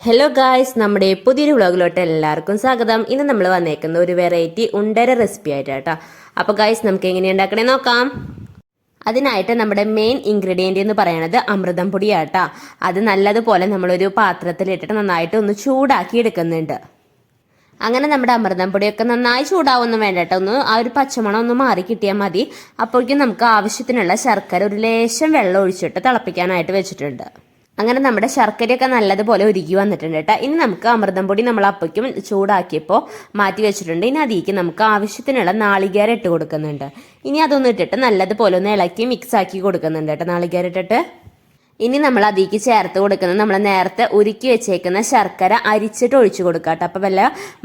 Hello guys, നമ്മുടെ പുതിയൊരു വ്ളോഗിലോട്ട് എല്ലാവർക്കും സ്വാഗതം. ഇന്ന് നമ്മൾ വന്നേക്കുന്ന ഒരു വെറൈറ്റി ഉണ്ടര റെസിപ്പി ആയിട്ടാട്ടോ. അപ്പോൾ ഗായ്സ്, നമുക്ക് എങ്ങനെയാണ് ഉണ്ടാക്കണേ നോക്കാം. അതിനായിട്ട് നമ്മുടെ മെയിൻ ഇൻഗ്രീഡിയൻറ്റ് എന്ന് പറയുന്നത് അമൃതം പൊടിയാട്ടോ. അത് നല്ലതുപോലെ നമ്മളൊരു പാത്രത്തിലിട്ടിട്ട് നന്നായിട്ട് ഒന്ന് ചൂടാക്കി എടുക്കുന്നുണ്ട്. അങ്ങനെ നമ്മുടെ അമൃതം പൊടിയൊക്കെ നന്നായി ചൂടാവൊന്നും വേണ്ട കേട്ടോ, ഒന്ന് ആ ഒരു പച്ചമണം ഒന്ന് മാറി കിട്ടിയാൽ മതി. അപ്പോഴേക്കും നമുക്ക് ആവശ്യത്തിനുള്ള ശർക്കര ഒരു ലേശം വെള്ളം ഒഴിച്ചിട്ട് തിളപ്പിക്കാനായിട്ട് വെച്ചിട്ടുണ്ട്. അങ്ങനെ നമ്മുടെ ശർക്കരയൊക്കെ നല്ലതുപോലെ ഉരുകി വന്നിട്ടുണ്ട് കേട്ടോ. ഇനി നമുക്ക് അമൃതം പൊടി നമ്മൾ അപ്പയ്ക്കും ചൂടാക്കിയപ്പോൾ മാറ്റി വെച്ചിട്ടുണ്ട്. ഇനി അതിലേക്ക് നമുക്ക് ആവശ്യത്തിനുള്ള നാളികേരം ഇട്ട് കൊടുക്കുന്നുണ്ട്. ഇനി അതൊന്ന് ഇട്ടിട്ട് നല്ലതുപോലെ ഒന്ന് ഇളക്കി മിക്സ് ആക്കി കൊടുക്കുന്നുണ്ട് കേട്ടോ, നാളികേരം ഇട്ടിട്ട്. ഇനി നമ്മൾ അതിലേക്ക് ചേർത്ത് കൊടുക്കുന്നത് നമ്മൾ നേരത്തെ ഉരുക്കി വെച്ചേക്കുന്ന ശർക്കര അരിച്ചിട്ട് ഒഴിച്ചു കൊടുക്കാം കേട്ടോ. അപ്പോൾ വല്ല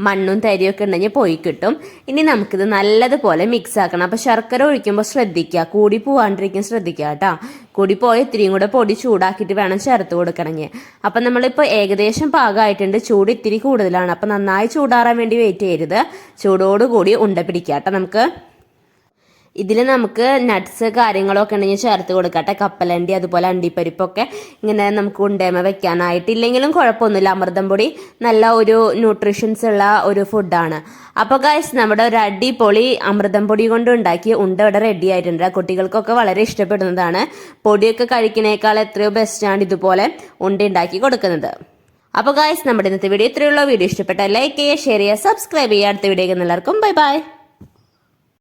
മണ്ണും തരിയൊക്കെ ഉണ്ടെങ്കിൽ പോയി കിട്ടും. ഇനി നമുക്കിത് നല്ലതുപോലെ മിക്സ് ആക്കണം. അപ്പോൾ ശർക്കര ഒഴിക്കുമ്പോൾ ശ്രദ്ധിക്കുക, കൂടി പോവാണ്ടിരിക്കും ശ്രദ്ധിക്കുക കേട്ടോ. കൂടി പോയി ഇത്തിരിയും കൂടെ പൊടി ചൂടാക്കിയിട്ട് വേണം ചേർത്ത് കൊടുക്കണമെങ്കിൽ. അപ്പം നമ്മളിപ്പോൾ ഏകദേശം പാകമായിട്ടുണ്ട്. ചൂട് ഇത്തിരി കൂടുതലാണ്. അപ്പം നന്നായി ചൂടാറാൻ വേണ്ടി വെയിറ്റ് ചെയ്യരുത്. ചൂടോടുകൂടി ഉണ്ട പിടിക്കാം കേട്ടോ. നമുക്ക് ഇതിൽ നമുക്ക് നട്ട്സ് കാര്യങ്ങളൊക്കെ ഉണ്ടെങ്കിൽ ചേർത്ത് കൊടുക്കട്ടെ. കപ്പലണ്ടി അതുപോലെ അണ്ടിപ്പരിപ്പൊക്കെ ഇങ്ങനെ നമുക്ക് ഉണ്ടേമ വെക്കാനായിട്ടില്ലെങ്കിലും കുഴപ്പമൊന്നുമില്ല. അമൃതം പൊടി നല്ല ഒരു ന്യൂട്രീഷൻസ് ഉള്ള ഒരു ഫുഡാണ്. അപ്പോൾ ഗൈസ്, നമ്മുടെ ഒരു അടിപൊളി അമൃതം പൊടി കൊണ്ട് ഉണ്ടാക്കിയ ഉണ്ട ഇവിടെ റെഡി ആയിട്ടുണ്ട്. കുട്ടികൾക്കൊക്കെ വളരെ ഇഷ്ടപ്പെടുന്നതാണ്. പൊടിയൊക്കെ കഴിക്കുന്നേക്കാൾ എത്രയോ ബെസ്റ്റാണ് ഇതുപോലെ ഉണ്ട ഉണ്ടാക്കി കൊടുക്കുന്നത്. അപ്പോൾ ഗൈസ്, നമ്മുടെ ഇന്നത്തെ വീഡിയോ ഇത്രയുള്ള. വീഡിയോ ഇഷ്ടപ്പെട്ടാൽ ലൈക്ക് ചെയ്യുക, ഷെയർ ചെയ്യുക, സബ്സ്ക്രൈബ് ചെയ്യുക. അടുത്ത വീഡിയോക്ക് എല്ലാവർക്കും ബൈ ബൈ.